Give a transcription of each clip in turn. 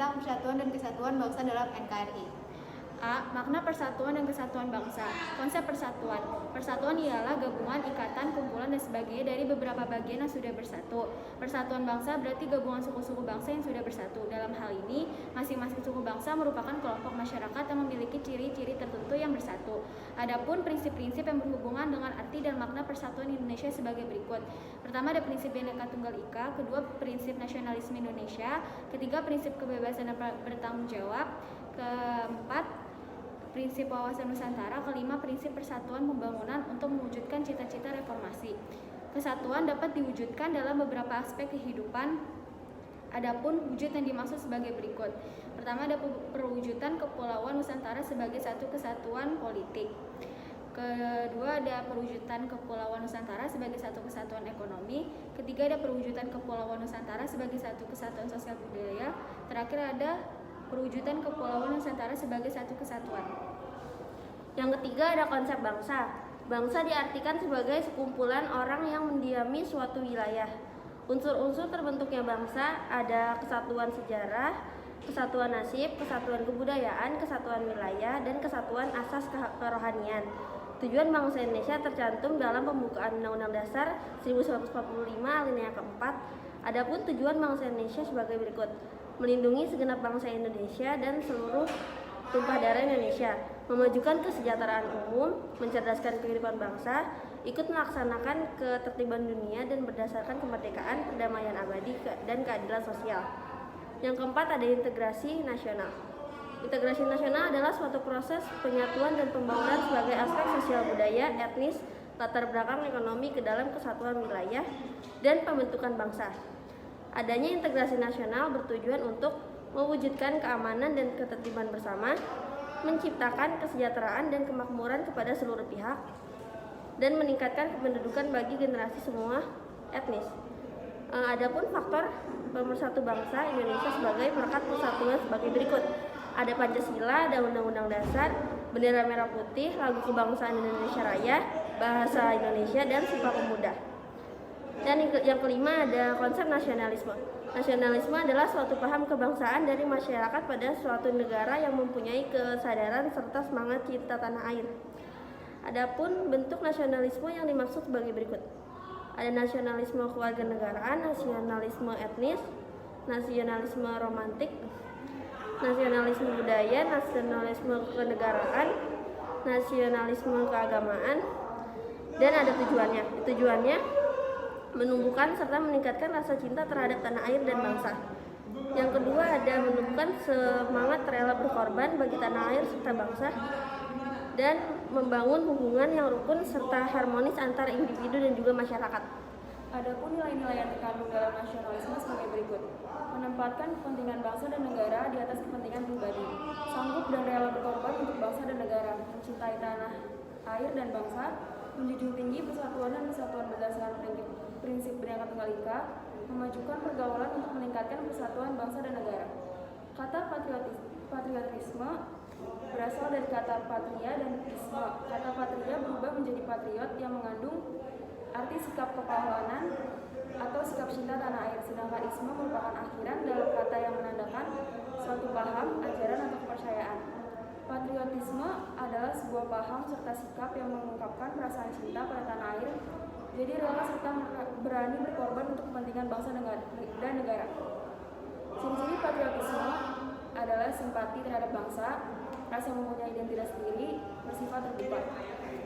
tentang persatuan dan kesatuan bangsa dalam NKRI. A. Makna persatuan dan kesatuan bangsa. Konsep persatuan. Persatuan ialah gabungan, ikatan, kumpulan, dan sebagainya dari beberapa bagian yang sudah bersatu. Persatuan bangsa berarti gabungan suku-suku bangsa yang sudah bersatu. Dalam hal ini, masing-masing suku bangsa merupakan kelompok masyarakat yang memiliki ciri-ciri tertentu yang bersatu. Adapun prinsip-prinsip yang berhubungan dengan arti dan makna persatuan Indonesia sebagai berikut. Pertama, ada prinsip Bhinneka Tunggal Ika. Kedua, prinsip nasionalisme Indonesia. Ketiga, prinsip kebebasan dan bertanggung jawab. Keempat, prinsip wawasan Nusantara. Kelima, prinsip persatuan pembangunan untuk mewujudkan cita-cita reformasi. Kesatuan dapat diwujudkan dalam beberapa aspek kehidupan. Adapun wujud yang dimaksud sebagai berikut. Pertama, ada perwujudan Kepulauan Nusantara sebagai satu kesatuan politik. Kedua, ada perwujudan Kepulauan Nusantara sebagai satu kesatuan ekonomi. Ketiga, ada perwujudan Kepulauan Nusantara sebagai satu kesatuan sosial budaya. Terakhir, ada perwujudan Kepulauan Nusantara sebagai satu kesatuan. Yang ketiga, ada konsep bangsa. Bangsa diartikan sebagai sekumpulan orang yang mendiami suatu wilayah. Unsur-unsur terbentuknya bangsa ada kesatuan sejarah, kesatuan nasib, kesatuan kebudayaan, kesatuan wilayah, dan kesatuan asas kerohanian. Tujuan bangsa Indonesia tercantum dalam pembukaan Undang-Undang Dasar 1945 alinea keempat. Adapun tujuan bangsa Indonesia sebagai berikut: melindungi segenap bangsa Indonesia dan seluruh tumpah darah Indonesia, memajukan kesejahteraan umum, mencerdaskan kehidupan bangsa, ikut melaksanakan ketertiban dunia dan berdasarkan kemerdekaan, perdamaian abadi, dan keadilan sosial. Yang keempat, ada integrasi nasional. Integrasi nasional adalah suatu proses penyatuan dan pembangunan sebagai aspek sosial budaya, etnis, latar belakang ekonomi ke dalam kesatuan wilayah dan pembentukan bangsa. Adanya integrasi nasional bertujuan untuk mewujudkan keamanan dan ketertiban bersama, menciptakan kesejahteraan dan kemakmuran kepada seluruh pihak, dan meningkatkan kependudukan bagi generasi semua etnis. Adapun faktor pemersatu bangsa Indonesia sebagai perekat persatuan sebagai berikut: ada Pancasila, ada Undang-Undang Dasar, bendera merah putih, lagu kebangsaan Indonesia Raya, bahasa Indonesia, dan Sumpah Pemuda. Dan yang kelima, ada konsep nasionalisme. Nasionalisme adalah suatu paham kebangsaan dari masyarakat pada suatu negara yang mempunyai kesadaran serta semangat cinta tanah air. Adapun bentuk nasionalisme yang dimaksud sebagai berikut: ada nasionalisme kewarganegaraan, nasionalisme etnis, nasionalisme romantik, nasionalisme budaya, nasionalisme kenegaraan, nasionalisme keagamaan, dan ada tujuannya. Tujuannya menumbuhkan serta meningkatkan rasa cinta terhadap tanah air dan bangsa. Yang kedua, ada menumbuhkan semangat rela berkorban bagi tanah air serta bangsa, dan membangun hubungan yang rukun serta harmonis antar individu dan juga masyarakat. Adapun nilai-nilai yang terkandung dalam nasionalisme sebagai berikut: menempatkan kepentingan bangsa dan negara di atas kepentingan pribadi, sanggup dan rela berkorban untuk bangsa dan negara, mencintai tanah air dan bangsa, menjunjung tinggi persatuan dan kesatuan berdasarkan prinsip Bhinneka Tunggal Ika, memajukan pergaulan untuk meningkatkan persatuan bangsa dan negara. Kata patriotisme berasal dari kata patria dan isme. Kata patria berubah menjadi patriot yang mengandung arti sikap kepahlawanan atau sikap cinta tanah air, sedangkan isme merupakan akhiran dalam kata yang menandakan suatu paham, ajaran, atau kepercayaan. Patriotisme adalah sebuah paham serta sikap yang mengungkapkan perasaan cinta pada tanah air, jadi rela serta berani berkorban untuk kepentingan bangsa dan negara. Ciri-ciri patriotisme adalah simpati terhadap bangsa, rasa mempunyai identitas sendiri, bersifat terbuka.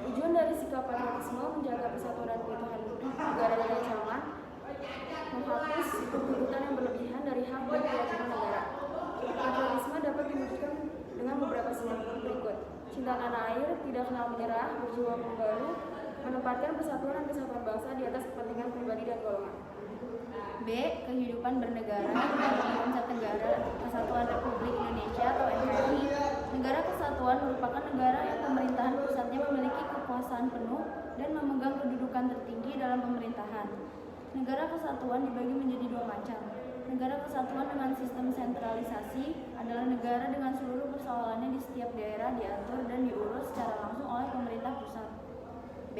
Tujuan dari sikap patriotisme menjaga persatuan dan keutuhan negara dari ancaman, menghapus tuntutan yang berlebihan dari hak dan kewajiban negara. Patriotisme dapat diwujudkan dengan beberapa sifat berikut: cinta tanah air, tidak kenal menyerah, berjuang membaru, menempatkan persatuan dan kesatuan bangsa di atas kepentingan pribadi dan golongan. B. Kehidupan bernegara dalam konsep negara Kesatuan Republik Indonesia atau NKRI. Negara kesatuan merupakan negara yang pemerintahan pusatnya memiliki kekuasaan penuh dan memegang kedudukan tertinggi dalam pemerintahan. Negara kesatuan dibagi menjadi dua macam. Negara kesatuan dengan sistem sentralisasi adalah negara dengan seluruh persoalannya di setiap daerah diatur dan diurus secara langsung oleh pemerintah pusat. B.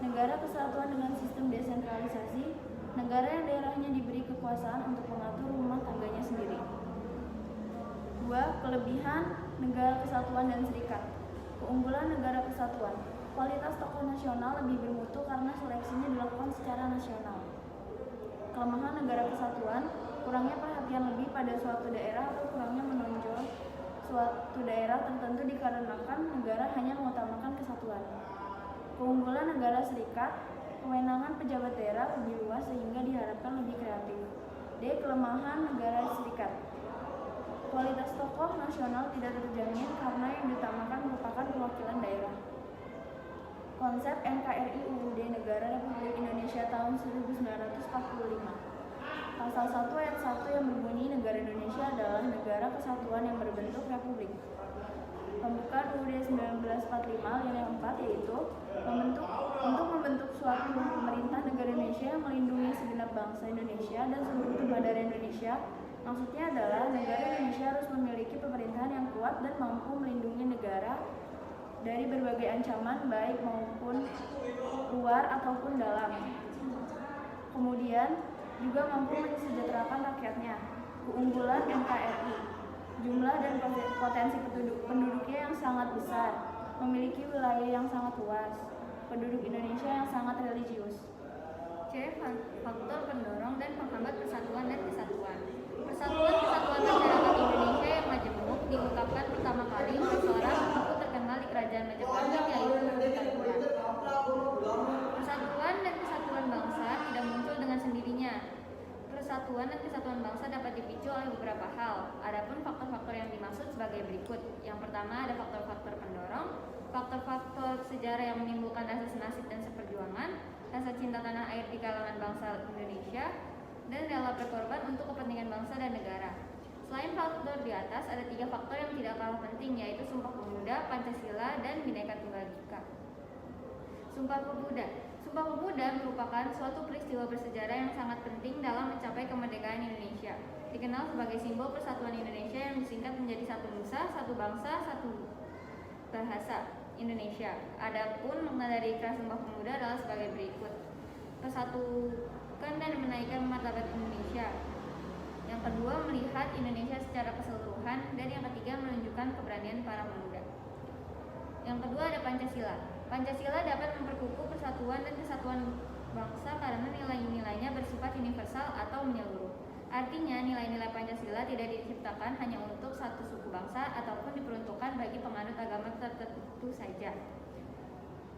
Negara kesatuan dengan sistem desentralisasi, negara yang daerahnya diberi kekuasaan untuk mengatur rumah tangganya sendiri. 2. Kelebihan negara kesatuan dan serikat. Keunggulan negara kesatuan. Kualitas tokoh nasional lebih bermutu karena seleksinya dilakukan secara nasional. Kelemahan negara kesatuan, kurangnya perhatian lebih pada suatu daerah atau kurangnya menonjol suatu daerah tertentu dikarenakan negara hanya mengutamakan kesatuan. Keunggulan negara serikat, kewenangan pejabat daerah lebih luas sehingga diharapkan lebih kreatif. D. Kelemahan negara serikat. Kualitas tokoh nasional tidak terjamin karena yang diutamakan merupakan perwakilan daerah. Konsep NKRI UUD Negara Republik Indonesia tahun 1945. Pasal 1 ayat 1 yang berbunyi negara Indonesia adalah negara kesatuan yang berbentuk republik. Pembukaan UUD 1945 yang 4 yaitu untuk membentuk suatu pemerintah negara Indonesia yang melindungi segenap bangsa Indonesia dan seluruh tumpah darah Indonesia. Maksudnya adalah negara Indonesia harus memiliki pemerintahan yang kuat dan mampu melindungi negara dari berbagai ancaman baik maupun luar ataupun dalam. Kemudian juga mampu mensejahterakan rakyatnya. Keunggulan NKRI, jumlah dan potensi penduduknya yang sangat besar, memiliki wilayah yang sangat luas, penduduk Indonesia yang sangat religius. C. Faktor pendorong dan penghambat persatuan dan kesatuan. Persatuan Kesatuan Masyarakat Indonesia yang majemuk diungkapkan pertama kali oleh seorang tokoh terkenal di Kerajaan Majapahit yaitu Huruf-Quran. Persatuan dan kesatuan bangsa tidak muncul dengan sendirinya. Persatuan dan kesatuan bangsa dapat dipicu oleh beberapa hal. Adapun faktor-faktor yang dimaksud sebagai berikut. Yang pertama ada faktor-faktor pendorong, faktor-faktor sejarah yang menimbulkan rasa senasib dan seperjuangan, rasa cinta tanah air di kalangan bangsa Indonesia, dan rela berkorban untuk kepentingan bangsa dan negara. Selain faktor di atas, ada 3 faktor yang tidak kalah penting, yaitu Sumpah Pemuda, Pancasila, dan Bhinneka Tunggal Ika. Sumpah Pemuda. Sumpah Pemuda merupakan suatu peristiwa bersejarah yang sangat penting dalam mencapai kemerdekaan Indonesia. Dikenal sebagai simbol persatuan Indonesia yang disingkat menjadi satu nusa, satu bangsa, satu bahasa Indonesia. Adapun makna dari Ikrar Sumpah Pemuda adalah sebagai berikut. Persatukan dan menaikkan martabat Indonesia. Yang kedua, melihat Indonesia secara keseluruhan. Dan yang ketiga, menunjukkan keberanian para pemuda. Yang kedua ada Pancasila. Pancasila dapat memperkukuh persatuan dan kesatuan bangsa karena nilai-nilainya bersifat universal atau menyeluruh. Artinya, nilai-nilai Pancasila tidak diciptakan hanya untuk satu suku bangsa ataupun diperuntukkan bagi penganut agama tertentu saja.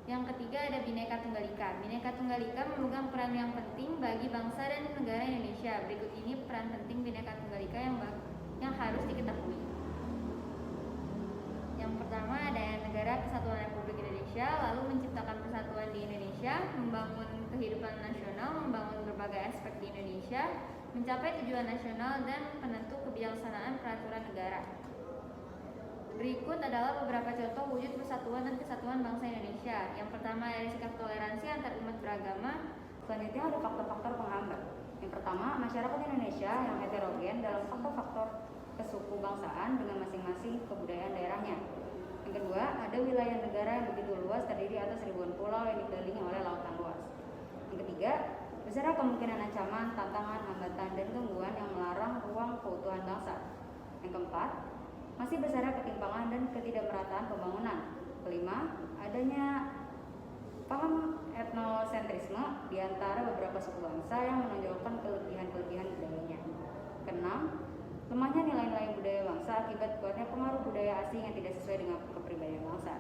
Yang ketiga ada Bhinneka Tunggal Ika. Bhinneka Tunggal Ika memegang peran yang penting bagi bangsa dan negara Indonesia. Berikut ini peran penting Bhinneka Tunggal Ika yang harus diketahui. Yang pertama ada Negara Kesatuan Republik Indonesia, lalu menciptakan persatuan di Indonesia, membangun kehidupan nasional, membangun berbagai aspek di Indonesia, mencapai tujuan nasional, dan penentu kebijaksanaan peraturan negara. Berikut adalah beberapa contoh wujud persatuan dan kesatuan bangsa Indonesia. Yang pertama dari sikap toleransi antar umat beragama. Selanjutnya ada faktor-faktor penghambat. Yang pertama, masyarakat Indonesia yang heterogen dalam faktor-faktor kesuku bangsaan dengan masing-masing kebudayaan daerahnya. Yang kedua, ada wilayah negara yang begitu luas terdiri atas ribuan pulau yang dikelilingi oleh lautan luas. Yang ketiga, besar kemungkinan ancaman, tantangan, hambatan, dan gangguan yang melarang ruang keutuhan bangsa. Yang keempat, masih besarnya ketimpangan dan ketidakmerataan pembangunan. Kelima, adanya paham etnosentrisme di antara beberapa suku bangsa yang menonjolkan kelebihan-kelebihan budayanya. Keenam, lemahnya nilai-nilai budaya bangsa akibat kuatnya pengaruh budaya asing yang tidak sesuai dengan kepribadian bangsa.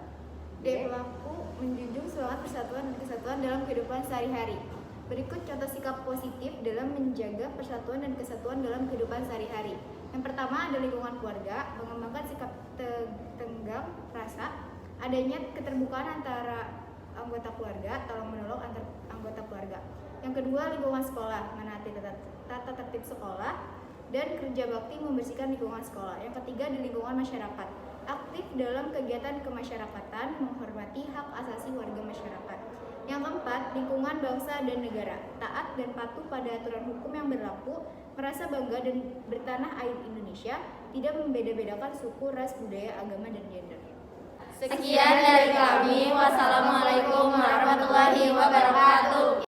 D. Pelaku menjunjung semangat persatuan dan kesatuan dalam kehidupan sehari-hari. Berikut contoh sikap positif dalam menjaga persatuan dan kesatuan dalam kehidupan sehari-hari. Yang pertama ada lingkungan keluarga, mengembangkan sikap tenggang rasa, adanya keterbukaan antara anggota keluarga, tolong-menolong antar anggota keluarga. Yang kedua lingkungan sekolah, menaati tata tertib sekolah, dan kerja bakti membersihkan lingkungan sekolah. Yang ketiga di lingkungan masyarakat, aktif dalam kegiatan kemasyarakatan, menghormati hak asasi warga masyarakat. Yang keempat, lingkungan bangsa dan negara, taat dan patuh pada aturan hukum yang berlaku, merasa bangga dan bertanah air Indonesia, tidak membeda-bedakan suku, ras, budaya, agama, dan gender. Sekian dari kami. Wassalamualaikum warahmatullahi wabarakatuh.